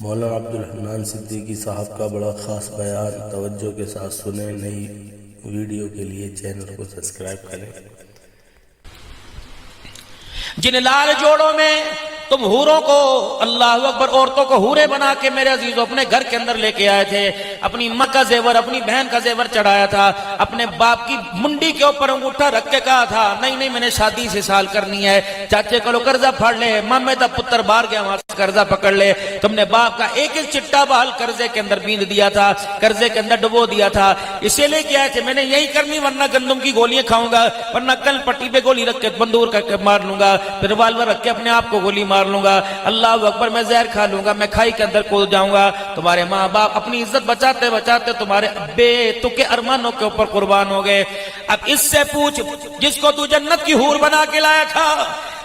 مولانا عبدالحنان صدیقی صاحب کا بڑا خاص بیان توجہ کے ساتھ سنیں۔ نئی ویڈیو کے لیے چینل کو سبسکرائب کریں۔ جن لال جوڑوں میں تم حوروں کو، اللہ اکبر، عورتوں کو حورے بنا کے میرے عزیزو اپنے گھر کے اندر لے کے آئے تھے، اپنی ماں کا زیور، اپنی بہن کا زیور چڑھایا تھا، اپنے باپ کی منڈی کے اوپر انگوٹھا رکھ کے کہا تھا نہیں میں نے شادی سے سال کرنی ہے، چاچے کو قرضہ پھاڑ لے، مامے دا پتر باہر گیا وہاں سے قرضہ پکڑ لے۔ تم نے باپ کا ایک ایک چٹا بال قرضے کے اندر بیند دیا تھا، قرضے کے اندر ڈبو دیا تھا، اسے لے کے آئے تھے میں نے یہی کرنی ورنہ گندم کی گولیاں کھاؤں گا، ورنہ کل پٹی پہ گولی رکھ کے بندور کر کے مار لوں گا، پھر ریوالور رکھ کے اپنے آپ کو گولی مار لوں گا، اللہ اکبر، میں زہر کھا لوں گا، میں کھائی کے اندر کود جاؤں گا۔ تمہارے ماں باپ اپنی عزت بچاتے بچاتے تمہارے بے تکے ارمانوں کے اوپر قربان ہو گئے۔ اب اس سے پوچھ، جس کو تو جنت کی حور بنا کے لایا تھا،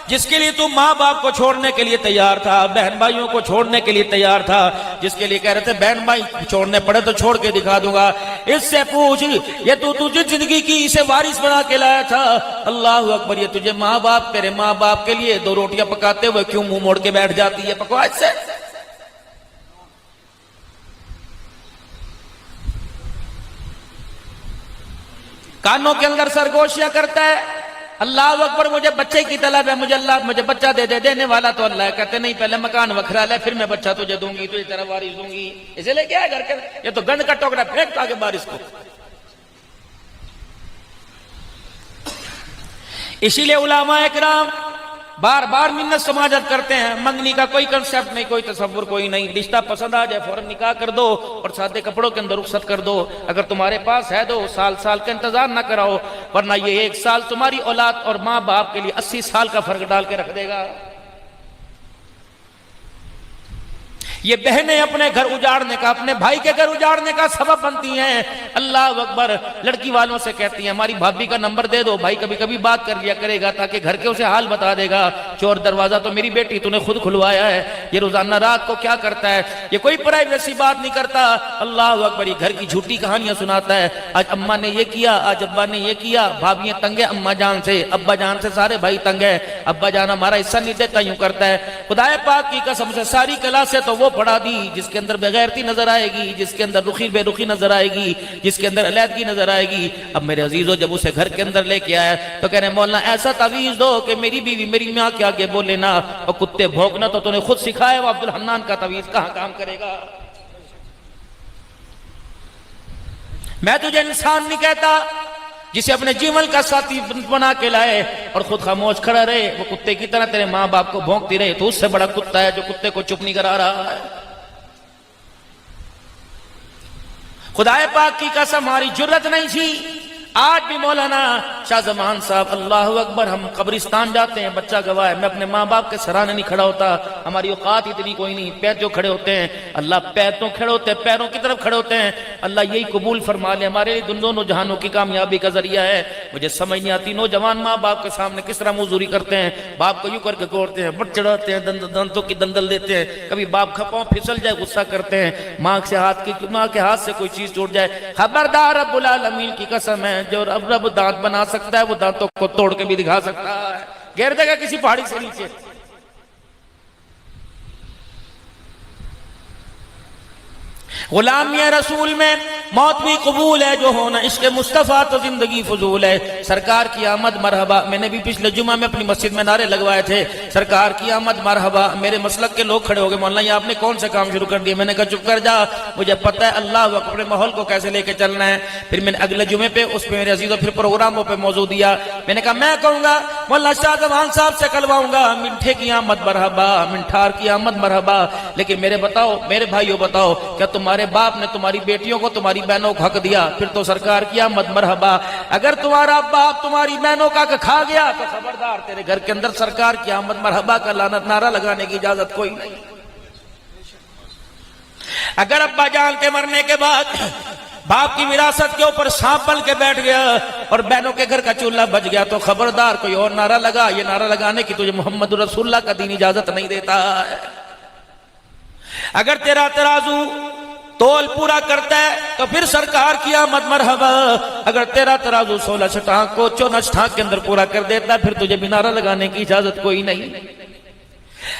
جس کے لیے تو ماں باپ کو چھوڑنے کے لیے تیار تھا، بہن بھائیوں کو چھوڑنے کے لیے تیار تھا، جس کے لیے کہہ رہے تھے بہن بھائی چھوڑنے پڑے تو چھوڑ کے دکھا دوں گا، اس سے پوچھ یہ تو تجھے زندگی کی اسے وارث بنا کے لایا تھا، اللہ اکبر، یہ تجھے ماں باپ، تیرے ماں باپ کے لیے دو روٹیاں پکاتے ہوئے کیوں منہ موڑ کے بیٹھ جاتی ہے؟ پکوا اس سے۔ کانوں کے اندر سرگوشیاں کرتا ہے، اللہ اکبر، مجھے بچے کی طلب ہے، مجھے بچہ دے دے، دینے والا تو اللہ ہے، کہتے نہیں پہلے مکان وکھرا لے پھر میں بچہ تجھے دوں گی، تجھے تیرا وارث دوں گی، اسے لے کے آئے گھر کے، یہ تو گند کا ٹوکرا پھینکتا آگے بارش کو۔ اسی لیے علماء اکرام بار بار منت سماجت کرتے ہیں، منگنی کا کوئی کنسپٹ نہیں، کوئی تصور کوئی نہیں، رشتہ پسند آ جائے فوراً نکاح کر دو اور سادے کپڑوں کے اندر رخصت کر دو، اگر تمہارے پاس ہے دو، سال کا انتظار نہ کراؤ، ورنہ یہ ایک سال تمہاری اولاد اور ماں باپ کے لیے 80 سال کا فرق ڈال کے رکھ دے گا۔ یہ بہنیں اپنے گھر اجاڑنے کا، اپنے بھائی کے گھر اجاڑنے کا سبب بنتی ہیں، اللہ اکبر، لڑکی والوں سے کہتی ہیں ہماری بھابی کا نمبر دے دو، بھائی کبھی کبھی بات کر لیا کرے گا تاکہ گھر کے اسے حال بتا دے گا، چور دروازہ تو میری بیٹی تو نے خود کھلوایا ہے، یہ روزانہ رات کو کیا کرتا ہے، یہ کوئی پرائیویسی بات نہیں کرتا، اللہ اکبر، یہ گھر کی جھوٹی کہانیاں سناتا ہے، آج اماں نے یہ کیا، آج ابا نے یہ کیا، بھابیاں تنگ ہے اماں جان سے، ابا جان سے سارے بھائی تنگ ہے، ابا جان ہمارا حصہ نہیں دیتا، یوں کرتا ہے۔ خدا پاک کی قسم سے ساری کلاسیں تو وہ پڑھا دی جس کے اندر بغیرتی نظر آئے گی، جس کے اندر رخی بے رخی نظر آئے گی، جس کے اندر علیحدگی نظر آئے گی۔ اب میرے عزیزو جب اسے گھر کے اندر لے کے آیا تو کہہ رہے مولانا ایسا تعویذ دو کہ میری بیوی میری ماں کے آگے بولے نا، اور کتے بھونکنا تو نے خود سکھایا، وہ عبدالحنان کا تعویذ کہاں کام کرے گا؟ میں تجھے انسان نہیں کہتا، جسے اپنے جیون کا ساتھی بنا کے لائے اور خود خاموش کھڑا رہے، وہ کتے کی طرح تیرے ماں باپ کو بھونکتی رہے، تو اس سے بڑا کتا ہے جو کتے کو چپ نہیں کرا رہا ہے۔ خدا پاک کی قسم ہماری جرت نہیں تھی، آج بھی مولانا شاہ زمان صاحب، اللہ اکبر، ہم قبرستان جاتے ہیں، بچہ گواہ ہے، میں اپنے ماں باپ کے سرانے نہیں کھڑا ہوتا، ہماری اوقات اتنی کوئی نہیں، پیر جو کھڑے ہوتے ہیں اللہ پیر تو کھڑے ہوتے ہیں، پیروں کی طرف کھڑے ہوتے ہیں، اللہ یہی قبول فرما لے، ہمارے لیے دونوں جہانوں کی کامیابی کا ذریعہ ہے۔ مجھے سمجھ نہیں آتی نوجوان ماں باپ کے سامنے کس طرح مزدوری کرتے ہیں، باپ کو یوں کر کے گھورتے ہیں، بٹ چڑھاتے ہیں، دنتوں کی دندل دیتے ہیں، کبھی باپ کھپاؤں پھسل جائے غصہ کرتے ہیں، ماں کے ہاتھ سے کوئی چیز ٹوٹ جائے، خبردار رب العالمین کی قسم ہے، جو رب دانت بنا سکتا ہے وہ دانتوں کو توڑ کے بھی دکھا سکتا ہے، گیر دے گا کسی پہاڑی سے نیچے۔ غلامی رسول میں موت بھی قبول ہے، جو ہونا عشق مصطفیٰ تو زندگی فضول ہے، سرکار کی آمد مرحبا، میں نے بھی پچھلے جمعہ میں اپنی مسجد میں نعرے لگوائے تھے، سرکار کی آمد مرحبا، میرے مسلک کے لوگ کھڑے ہو گئے، مولانا یہ آپ نے کون سے کام شروع کر دیے؟ میں نے کہا چپ کر جا، مجھے پتہ ہے اللہ اپنے ماحول کو کیسے لے کے چلنا ہے۔ پھر میں نے اگلے جمعے پہ اس پہ میرے عزیزوں پھر پروگراموں پہ موضوع دیا، میں نے کہا میں کہوں گا مولانا شاہ زمان صاحب سے کلواؤں گا مٹھے کی آمد مرحبا، منٹھار کی آمد مرحبا، لیکن میرے بھائیوں بتاؤ، کیا تمہارے باپ نے تمہاری بیٹیوں کو تمہاری بہنوں کو حق دیا؟ پھر تو سرکار کی آمد مرحبا۔ اگر تمہارا باپ تمہاری بہنوں کا کھا گیا تو خبردار تیرے گھر کے اندر سرکار کی آمد مرحبا کا لعنت نعرہ لگانے کی اجازت کوئی نہیں۔ اگر ابا جان کے مرنے کے بعد باپ کی وراثت کے اوپر سانپ بن کے بیٹھ گیا اور بہنوں کے گھر کا چولہا بج گیا تو خبردار کوئی اور نعرہ لگا، یہ نعرہ لگانے کی تجھے محمد رسول اللہ کا دین اجازت نہیں دیتا ہے۔ اگر تیرا ترازو تول پورا کرتا ہے تو پھر سرکار کی آمد مرحبا، اگر تیرا ترازو 16 چھٹانک کو 14 چھٹانک کے اندر پورا کر دیتا ہے پھر تجھے بھی نعرہ لگانے کی اجازت کوئی نہیں۔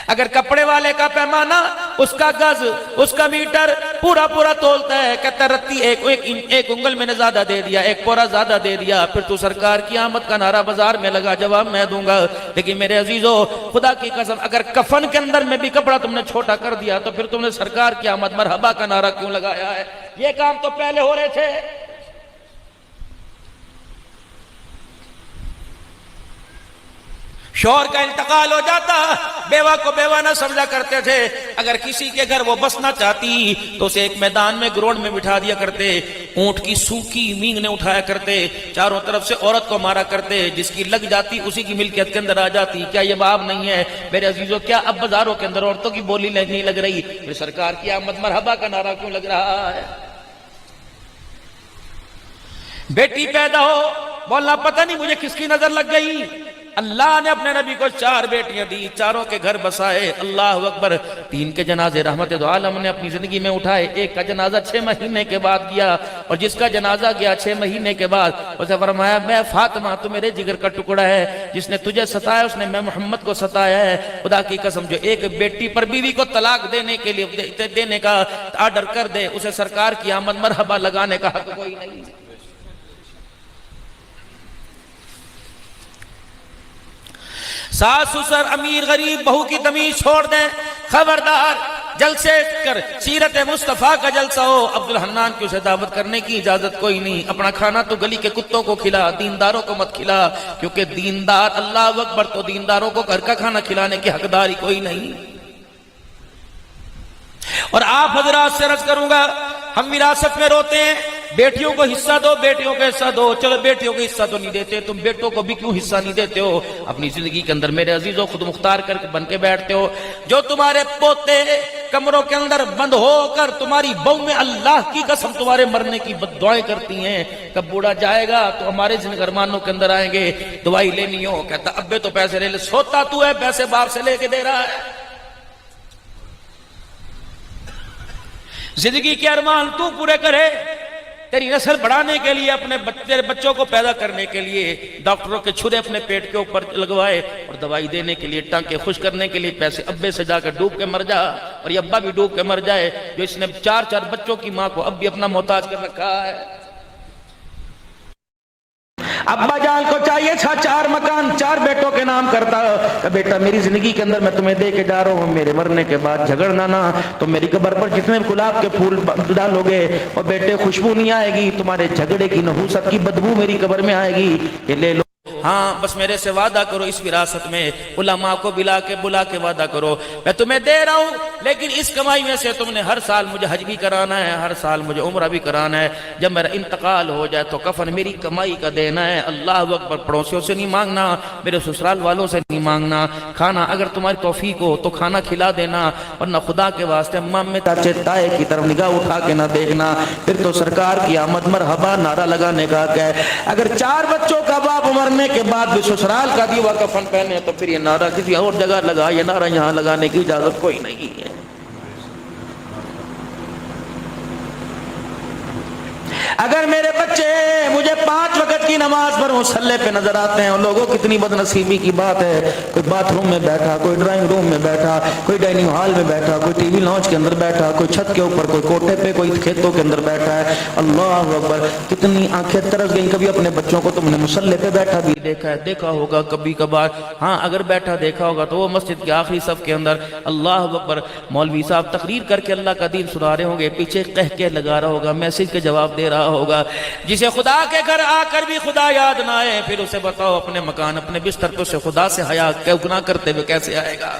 اگر کپڑے والے کا پیمانہ، اس کا گز، اس کا میٹر پورا پورا تولتا ہے، کہتا رتی ایک انگل میں نے زیادہ دے دیا، ایک پورا زیادہ دے دیا، پھر تو سرکار کی آمد کا نعرہ بازار میں لگا، جواب میں دوں گا۔ لیکن میرے عزیزو، خدا کی قسم، اگر کفن کے اندر میں بھی کپڑا تم نے چھوٹا کر دیا تو پھر تم نے سرکار کی آمد مرحبا کا نعرہ کیوں لگایا ہے؟ یہ کام تو پہلے ہو رہے تھے۔ شوہر کا انتقال ہو جاتا، بیوہ کو بیوہ نہ سمجھا کرتے تھے، اگر کسی کے گھر وہ بسنا چاہتی تو اسے ایک میدان میں گراؤنڈ میں بٹھا دیا کرتے، اونٹ کی سوکھی مینگ نے اٹھایا کرتے، چاروں طرف سے عورت کو مارا کرتے، جس کی لگ جاتی اسی کی ملکیت کے اندر آ جاتی۔ کیا یہ باب نہیں ہے میرے عزیزو؟ کیا اب بازاروں کے اندر عورتوں کی بولی نہیں لگ رہی؟ پھر سرکار کی آمد مرحبا کا نعرہ کیوں لگ رہا ہے؟ بیٹی پیدا ہو، بولنا پتہ نہیں مجھے کس کی نظر لگ گئی، اللہ نے اپنے نبی کو 4 بیٹیاں دی، چاروں کے گھر بسائے، اللہ اکبر۔ 3 کے جنازے رحمت دو عالم نے اپنی زندگی میں اٹھائے، ایک کا جنازہ 6 مہینے کے بعد گیا، اور جس کا جنازہ گیا 6 مہینے کے بعد، اسے فرمایا میں فاطمہ تو میرے جگر کا ٹکڑا ہے، جس نے تجھے ستایا اس نے میں محمد کو ستایا ہے۔ خدا کی قسم، جو ایک بیٹی پر بیوی کو طلاق دینے کا آرڈر کر دے، اسے سرکار کی آمد مرحبا لگانے کا حق کوئی نہیں۔ ساس سسر امیر غریب بہو کی تمیز چھوڑ دیں، خبردار جلسے کر سیرت مصطفیٰ کا جلسہ ہو، عبد الحنان کی اسے دعوت کرنے کی اجازت کوئی نہیں، اپنا کھانا تو گلی کے کتوں کو کھلا، دینداروں کو مت کھلا، کیونکہ دیندار، اللہ اکبر، تو دینداروں کو گھر کا کھانا کھلانے کی حقداری کوئی نہیں۔ اور آپ حضرات سے عرض کروں گا، ہم وراثت میں روتے ہیں، بیٹیوں کو حصہ دو، بیٹیوں کو حصہ دو، چلو بیٹیوں کو حصہ تو نہیں دیتے، تم بیٹوں کو بھی کیوں حصہ نہیں دیتے ہو؟ اپنی زندگی کے اندر میرے عزیزوں خود مختار کر کے بن کے بیٹھتے ہو۔ جو تمہارے پوتے کمروں کے اندر بند ہو کر تمہاری بہو میں اللہ کی قسم تمہارے مرنے کی بد دعائیں کرتی ہیں، کب بوڑھا جائے گا تو ہمارے زنگرمانوں کے اندر آئیں گے، دوائی لینی ہو کہتا ابے تو پیسے لے لے، سوتا تو ہے، پیسے باپ سے لے کے دے رہا ہے۔ زندگی کے ارمان تو پورے کرے، تیری نسل بڑھانے کے لیے، اپنے تیرے بچوں کو پیدا کرنے کے لیے ڈاکٹروں کے چھرے اپنے پیٹ کے اوپر لگوائے، اور دوائی دینے کے لیے، ٹانکے خوش کرنے کے لیے پیسے ابے سے جا کر ڈوب کے مر جا، اور یہ ابا بھی ڈوب کے مر جائے جو اس نے 4 بچوں کی ماں کو اب بھی اپنا محتاج کر رکھا ہے۔ ابا جان کو چاہیے تھا 4 مکان 4 بیٹوں کے نام کرتا کہ بیٹا میری زندگی کے اندر میں تمہیں دے کے جا رہا ہوں، میرے مرنے کے بعد جھگڑنا نہ، تم میری قبر پر جتنے گلاب کے پھول ڈالو گے اور بیٹے خوشبو نہیں آئے گی، تمہارے جھگڑے کی نحوست کی بدبو میری قبر میں آئے گی، یہ لے لو۔ ہاں بس میرے سے وعدہ کرو، اس وراثت میں علماء کو بلا کے وعدہ کرو، میں تمہیں دے رہا ہوں، لیکن اس کمائی میں سے تم نے ہر سال مجھے حج بھی کرانا ہے، ہر سال مجھے عمرہ بھی کرانا ہے، جب میرا انتقال ہو جائے تو کفن میری کمائی کا دینا ہے۔ اللہ اکبر، پڑوسیوں سے نہیں مانگنا، میرے سسرال والوں سے نہیں مانگنا، کھانا اگر تمہاری توفیق ہو تو کھانا کھلا دینا، ورنہ خدا کے واسطے مامے چاچے تائے کی طرف نگاہ اٹھا کے نہ دیکھنا، پھر تو سرکار کی آمد مرحبا نعرہ لگانے کا ہے۔ اگر 4 بچوں کا باپ مرنے کے بعد بھی سسرال کا دیوا کفن پہنے تو پھر یہ نعرہ کسی اور جگہ لگا، یہ نعرہ یہاں لگانے کی اجازت کوئی نہیں ہے۔ اگر میرے بچے مجھے 5 وقت کی نماز پر مصلی پہ نظر آتے ہیں، اور لوگوں کتنی بد نصیبی کی بات ہے، کوئی باتھ روم میں بیٹھا، کوئی ڈرائنگ روم میں بیٹھا، کوئی ڈائننگ ہال میں بیٹھا، کوئی ٹی وی لاؤنج کے اندر بیٹھا، کوئی چھت کے اوپر، کوئی کوٹھے پہ، کوئی کھیتوں کے اندر بیٹھا ہے۔ اللہ اکبر، کتنی آنکھیں ترس گئیں۔ کبھی اپنے بچوں کو تم نے مصلی پہ بیٹھا بھی دیکھا ہوگا کبھی کبھار، ہاں اگر بیٹھا دیکھا ہوگا تو وہ مسجد کے آخری صف کے اندر، اللہ اکبر، مولوی صاحب تقریر کر کے اللہ کا دین سنا رہے ہوں گے، پیچھے قہقہ لگا رہا ہوگا، میسج کے جواب دے رہا ہوگا۔ جسے خدا کے گھر آ کر بھی خدا یاد نہ آئے، پھر اسے بتاؤ اپنے مکان اپنے بستر پہ اسے خدا سے حیا گناہ کرتے ہوئے کیسے آئے گا؟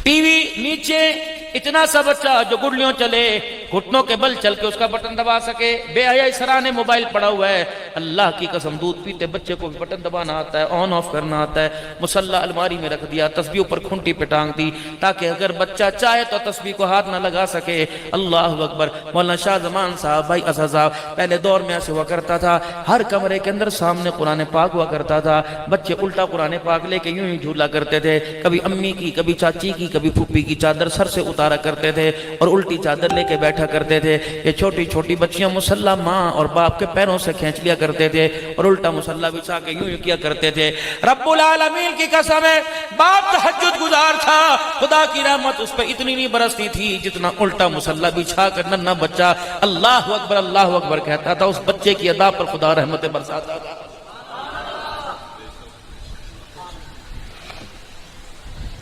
ٹی وی نیچے اتنا سا بچہ جو گڈلیوں چلے، گھٹنوں کے بل چل کے اس کا بٹن دبا سکے، بے حیائی سرانے موبائل پڑا ہوا ہے۔ اللہ کی قسم، دودھ پیتے بچے کو بھی بٹن دبانا آتا ہے، آن آف کرنا آتا ہے، مصلی الماری میں رکھ دیا، تسبیح اوپر کھنٹی پہ ٹانگ دی تاکہ اگر بچہ چاہے تو تسبیح کو ہاتھ نہ لگا سکے۔ اللہ اکبر۔ مولانا شاہ زمان صاحب، بھائی اسد صاحب، پہلے دور میں ایسے ہوا کرتا تھا، ہر کمرے کے اندر سامنے قرآن پاک ہوا کرتا تھا، بچے الٹا قرآن پاک لے کے یوں ہی جھولا کرتے تھے، کبھی امی کی، کبھی چاچی کی، کبھی پھوپھی کی چادر سر سے اتارا کرتے تھے اور الٹی چادر لے کے بیٹھا کرتے تھے۔ یہ چھوٹی چھوٹی بچیاں مصلی ماں اور باپ کے پیروں سے کھینچ لیا کرتے کرتے تھے اور الٹا مصلی بچھا کے یوں کیا کرتے تھے. رب العالمین کی قسم ہے باپ تہجد گزار تھا, خدا کی رحمت اس پہ اتنی نہیں برستی تھی جتنا الٹا مصلی بچھا کر ننھا بچہ اللہ اکبر کہتا تھا. اس بچے کی ادا پر خدا رحمتیں برساتا تھا.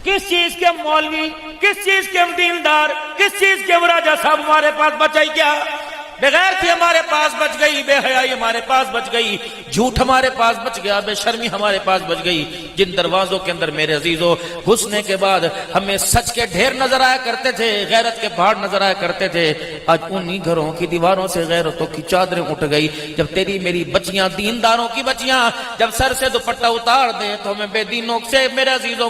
کس چیز کے مولوی, کس چیز کے دیندار, کس چیز کے راجہ صاحب ہمارے پاس بچائی کیا؟ بغیرتی ہمارے پاس بچ گئی, بے حیائی ہمارے پاس بچ گئی, جھوٹ ہمارے پاس بچ گیا, بے شرمی ہمارے پاس بچ گئی. جن دروازوں کے اندر میرے عزیزو گھسنے کے بعد ہمیں سچ کے ڈھیر نظر آیا کرتے تھے, غیرت کے پہاڑ نظر آیا کرتے تھے, آج انہی گھروں کی دیواروں سے غیرتوں کی چادریں اٹھ گئی. جب تیری میری بچیاں دینداروں کی بچیاں جب سر سے دوپٹہ اتار دیں تو ہمیں بے دینوں سے میرے عزیزو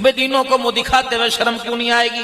بے دینوں کو منہ دکھاتے ہوئے شرم کیوں نہیں آئے گی؟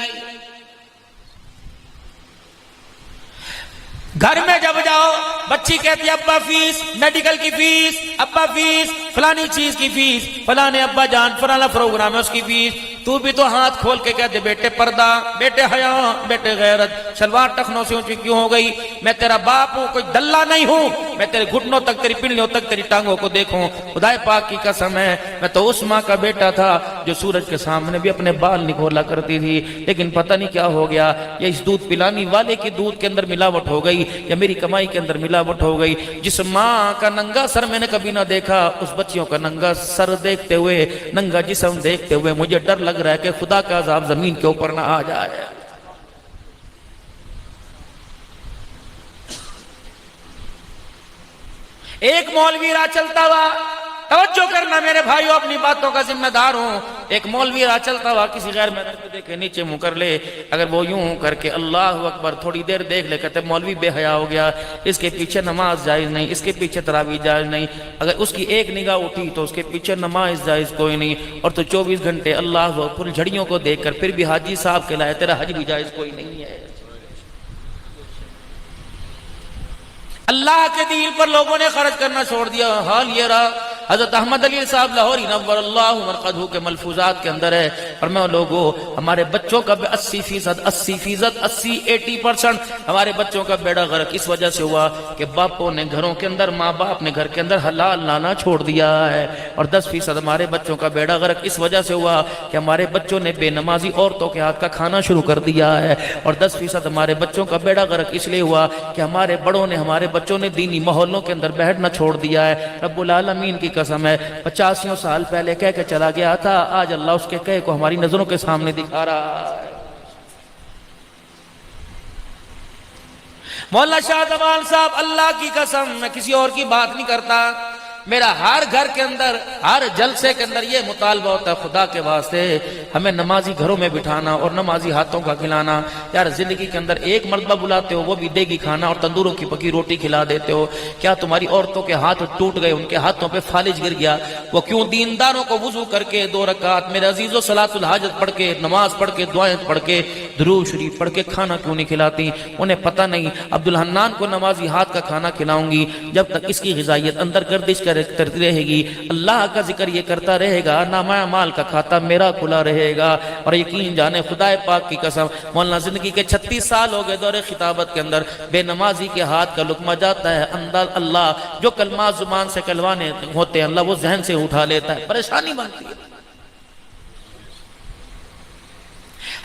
گھر میں جب جاؤ بچی کہتی ہے ابا فیس, میڈیکل کی فیس, ابا فیس, فلانی چیز کی فیس, فلانے ابا جان فلانا پروگرام ہے اس کی فیس. تو بھی تو ہاتھ کھول کے کہتے بیٹے پردہ, بیٹے حیا, بیٹے غیرت, شلوار ٹخنوں سے اونچی کیوں ہو گئی؟ میں تیرا باپ ہوں, کوئی دلہ نہیں ہوں, میں تیرے گھٹنوں تک, تیری پنڈلیوں تک, تیری ٹانگوں کو دیکھوں. خدا پاک کی قسم ہے میں تو اس ماں کا بیٹا تھا جو سورج کے سامنے بھی اپنے بال نکھولا کرتی تھی, لیکن پتہ نہیں کیا ہو گیا, یا اس دودھ پلانی والے کی دودھ کے اندر ملاوٹ ہو گئی یا میری کمائی کے اندر ملاوٹ ہو گئی. جس ماں کا ننگا سر میں نے کبھی نہ دیکھا, اس بچیوں کا ننگا سر دیکھتے ہوئے, ننگا جسم دیکھتے ہوئے مجھے ڈر لگ رہا ہے کہ خدا کا عذاب زمین کے اوپر نہ آ جائے. ایک مولوی راہ چلتا ہوا, توجہ کرنا میرے بھائیوں, اپنی باتوں کا ذمہ دار ہوں. ایک مولوی راہ چلتا ہوا کسی غیر محرم کو دیکھے نیچے منہ کر لے, اگر وہ یوں کر کے اللہ اکبر تھوڑی دیر دیکھ لے, کہتے مولوی بے حیا ہو گیا, اس کے پیچھے نماز جائز نہیں, اس کے پیچھے تراویح جائز نہیں. اگر اس کی ایک نگاہ اٹھی تو اس کے پیچھے نماز جائز کوئی نہیں, اور تو 24 گھنٹے اللہ اکبر جھڑیوں کو دیکھ کر پھر بھی حاجی صاحب کے لائے تیرا حج بھی جائز کوئی نہیں ہے. اللہ کے دین پر لوگوں نے خرچ کرنا چھوڑ دیا. حال یہ رہا, حضرت احمد علی صاحب لاہوری نور اللہ مرقدہ کے ملفوظات کے اندر ہے, اور میں لوگوں ہمارے بچوں کا 80% ہمارے بچوں کا بیڑا غرق اس وجہ سے ہوا کہ باپوں نے گھروں کے اندر, ماں باپ نے گھر کے اندر حلال لانا چھوڑ دیا ہے. اور 10% ہمارے بچوں کا بیڑا غرق اس وجہ سے ہوا کہ ہمارے بچوں نے بے نمازی عورتوں کے ہاتھ کا کھانا شروع کر دیا ہے. اور 10% ہمارے بچوں کا بیڑا غرق اس لیے ہوا کہ ہمارے بڑوں نے, ہمارے بچوں نے دینی ماحولوں کے اندر بیٹھنا چھوڑ دیا ہے. رب العالمین کی قسم ہے 85 سال پہلے کہہ کے چلا گیا تھا, آج اللہ اس کے کہے کو ہماری نظروں کے سامنے دکھا رہا ہے. مولانا شاہ زمان صاحب, اللہ کی قسم میں کسی اور کی بات نہیں کرتا, میرا ہر گھر کے اندر, ہر جلسے کے اندر یہ مطالبہ ہوتا ہے, خدا کے واسطے ہمیں نمازی گھروں میں بٹھانا اور نمازی ہاتھوں کا کھلانا. یار زندگی کے اندر ایک مرتبہ بلاتے ہو, وہ بھی دیگی کھانا اور تندوروں کی پکی روٹی کھلا دیتے ہو. کیا تمہاری عورتوں کے ہاتھ ٹوٹ گئے, ان کے ہاتھوں پہ فالج گر گیا؟ وہ کیوں دینداروں کو وضو کر کے 2 رکعت میرے عزیزو صلاۃ الحاجت پڑھ کے, نماز پڑھ کے, دعائیں پڑھ کے, درود شریف پڑھ کے کھانا کیوں نہیں کھلاتی؟ انہیں پتہ نہیں عبدالحنان کو نمازی ہاتھ کا کھانا کھلاؤں گی جب تک اس کی غذائیت اندر گردش کرتی رہے گی, اللہ کا ذکر یہ کرتا رہے گا, نامہ اعمال کا کھاتا میرا کھلا رہے گا. اور یقین جانے خدا پاک کی قسم, مولانا زندگی کے 36 سال ہو گئے دور خطابت کے اندر, بے نمازی کے ہاتھ کا لقمہ جاتا ہے اندر, اللہ جو کلمات زبان سے کلوانے ہوتے ہیں اللہ وہ ذہن سے اٹھا لیتا ہے, پریشانی بنتی ہے.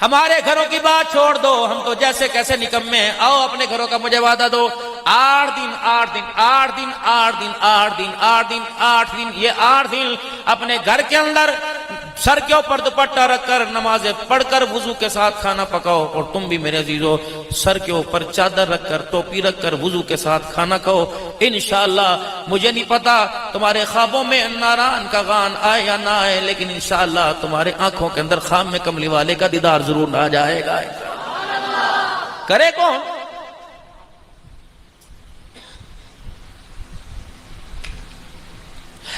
ہمارے گھروں کی بات چھوڑ دو, ہم تو جیسے کیسے نکمے ہیں. آؤ اپنے گھروں کا مجھے وعدہ دو, 8 دن یہ 8 دن اپنے گھر کے اندر سر کے اوپر دوپٹہ رکھ کر نمازیں پڑھ کر وضو کے ساتھ کھانا پکاؤ. اور تم بھی میرے عزیزو سر کے اوپر چادر رکھ کر, ٹوپی رکھ کر وضو کے ساتھ کھانا کھاؤ. انشاءاللہ مجھے نہیں پتا تمہارے خوابوں میں ناران کا غان آئے یا نہ آئے, لیکن انشاءاللہ تمہارے آنکھوں کے اندر خام میں کملی والے کا دیدار ضرور آ جائے گا. کرے کون؟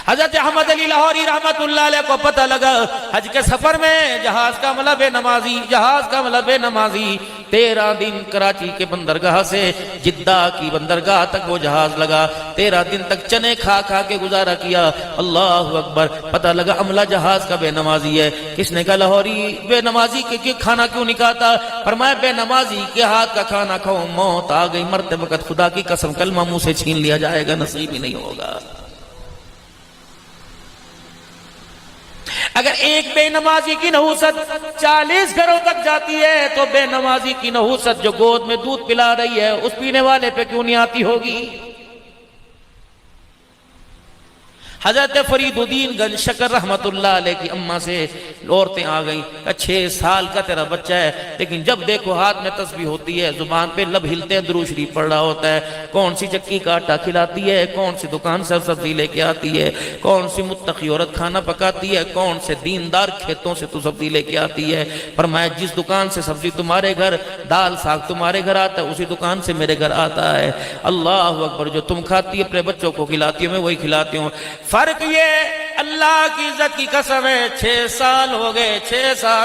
حضرت احمد علی لاہوری رحمت اللہ علیہ کو پتہ لگا حج کے سفر میں جہاز کا مطلب نمازی, جہاز کا مطلب نمازی, 13 دن کراچی کے بندرگاہ سے جدہ کی بندرگاہ تک وہ جہاز لگا، 13 دن تک چنے کھا کھا کے گزارا کیا۔ اللہ اکبر، پتہ لگا عملہ جہاز کا بے نمازی ہے۔ کس نے کہا لاہوری بے نمازی کے کھانا کیوں نہیں کھاتا؟ فرمایا بے نمازی کے ہاتھ کا کھانا کھاؤ موت آ گئی، مرتے وقت خدا کی قسم کلمہ منہ سے چھین لیا جائے گا، نصیب ہی نہیں ہوگا۔ اگر ایک بے نمازی کی نحوست 40 گھروں تک جاتی ہے تو بے نمازی کی نحوست جو گود میں دودھ پلا رہی ہے اس پینے والے پہ کیوں نہیں آتی ہوگی؟ حضرت فرید الدین گنج شکر رحمت اللہ علیہ کی اماں سے عورتیں آ گئیں کہ 6 سال کا تیرا بچہ ہے لیکن جب دیکھو ہاتھ میں تسبیح ہوتی ہے، زبان پہ لب ہلتے ہیں، درود شریف پڑھ رہا ہوتا ہے، کون سی چکی کا آٹا کھلاتی ہے، کون سی دکان سے سبزی لے کے آتی ہے، کون سی متقی عورت کھانا پکاتی ہے، کون سے دیندار کھیتوں سے تو سبزی لے کے آتی ہے۔ فرمایا جس دکان سے سبزی تمہارے گھر، دال ساگ تمہارے گھر آتا ہے، اسی دکان سے میرے گھر آتا ہے۔ اللہ اکبر، جو تم کھاتی ہے اپنے بچوں کو کھلاتی ہو، میں وہی کھلاتی ہوں۔ فرق یہ اللہ کی عزت کی قسم ہے 6 سال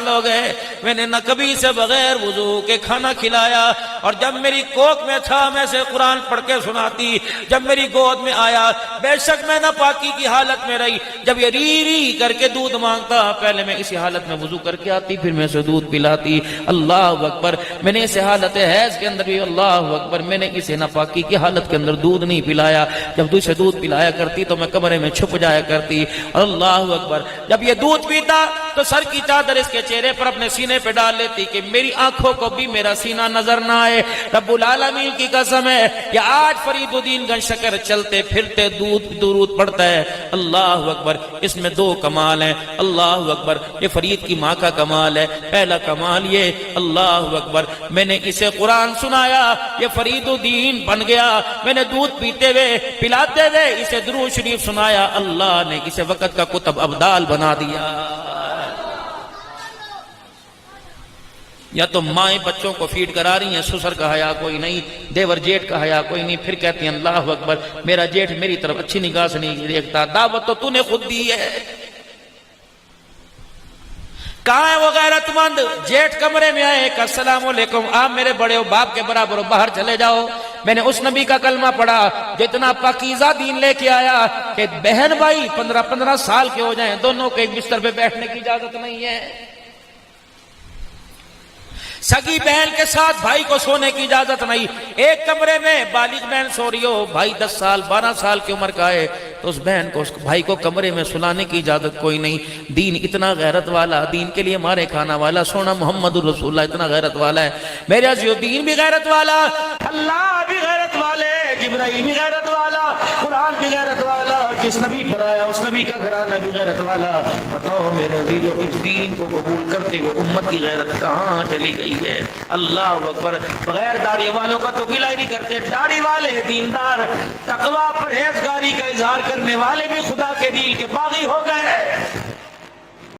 ہو گئے میں نے نہ کبھی سے بغیر وضو کے کھانا کھلایا، اور جب میری کوکھ میں تھا میں سے قرآن پڑھ کے سناتی، جب میری گود میں آیا بے شک میں نہ پاکی کی حالت میں رہی، جب یہ ری ری کر کے دودھ مانگتا پہلے میں اسی حالت میں وضو کر کے آتی، پھر میں سے دودھ پلاتی۔ اللہ اکبر، میں نے اسے حالت حیض کے اندر بھی اللہ اکبر میں نے اسے ناپاکی کی حالت کے اندر دودھ نہیں پلایا۔ جب اسے دودھ پلایا کرتی تو میں کمرے میں چھپ جایا کرتی، اور اللہ اکبر جب یہ دودھ پیتا تو سر کی چادر اس کے چہرے پر اپنے سینے پہ ڈال لیتی کہ میری آنکھوں کو بھی میرا سینہ نظر نہ آئے۔ رب العالمین کی قسم ہے کہ آج فرید الدین گنج شکر چلتے پھرتے درود پڑھتا ہے۔ اللہ اکبر، اس میں 2 کمال ہیں۔ اللہ اکبر، یہ فرید کی ماں کا کمال ہے۔ پہلا کمال یہ، اللہ اکبر، میں نے اسے قرآن سنایا، یہ فرید الدین بن گیا۔ میں نے دودھ پیتے ہوئے پلاتے ہوئے اسے درود شریف سنایا، اللہ نے اسے وقت کا کتب ابدال بنا دیا۔ یا تو مائیں بچوں کو فیڈ کرا رہی ہیں، سسر کا حیا کوئی نہیں، دیور جیٹ کا حیا کوئی نہیں، پھر کہتی ہیں اللہ اکبر میرا جیٹ میری طرف اچھی نگاہ سے نہیں دیکھتا، دعوت تو نے خود دی ہے۔ کہاں ہے وہ غیرت مند؟ جیٹ کمرے میں آئے کہ السلام علیکم، آپ میرے بڑے ہو، باپ کے برابر ہو، باہر چلے جاؤ۔ میں نے اس نبی کا کلمہ پڑھا جو اتنا پاکیزہ دین لے کے آیا کہ بہن بھائی 15 سال کے ہو جائیں دونوں کے ایک بستر پہ بیٹھنے کی اجازت نہیں ہے، سگی بہن کے ساتھ بھائی کو سونے کی اجازت نہیں، ایک کمرے میں بالغ بہن سو رہی ہو، بھائی 10 سال 12 سال کی عمر کا ہے تو اس بہن کو اس بھائی کو کمرے میں سلانے کی اجازت کوئی نہیں۔ دین اتنا غیرت والا، دین کے لیے مارے کھانا والا سونا محمد الرسول اللہ اتنا غیرت والا ہے۔ میرے عزیزو، دین بھی غیرت والا، اللہ بھی غیرت والے، جبرائیل بھی غیرت والا، قرآن بھی غیرت والا، جس نبی پر آیا اس نبی کا گھرانہ بھی غیرت والا۔ بتاؤ میرے عزیزو، اس دین کو قبول کرتے ہوئے امت کی غیرت کہاں چلی گئی ہے؟ اللہ اکبر، بغیر داڑھی والوں کا تو گلہ ہی نہیں کرتے، داڑھی والے دیندار تقویٰ پرہیزگاری کا اظہار کرنے والے بھی خدا کے دین کے باغی ہو گئے۔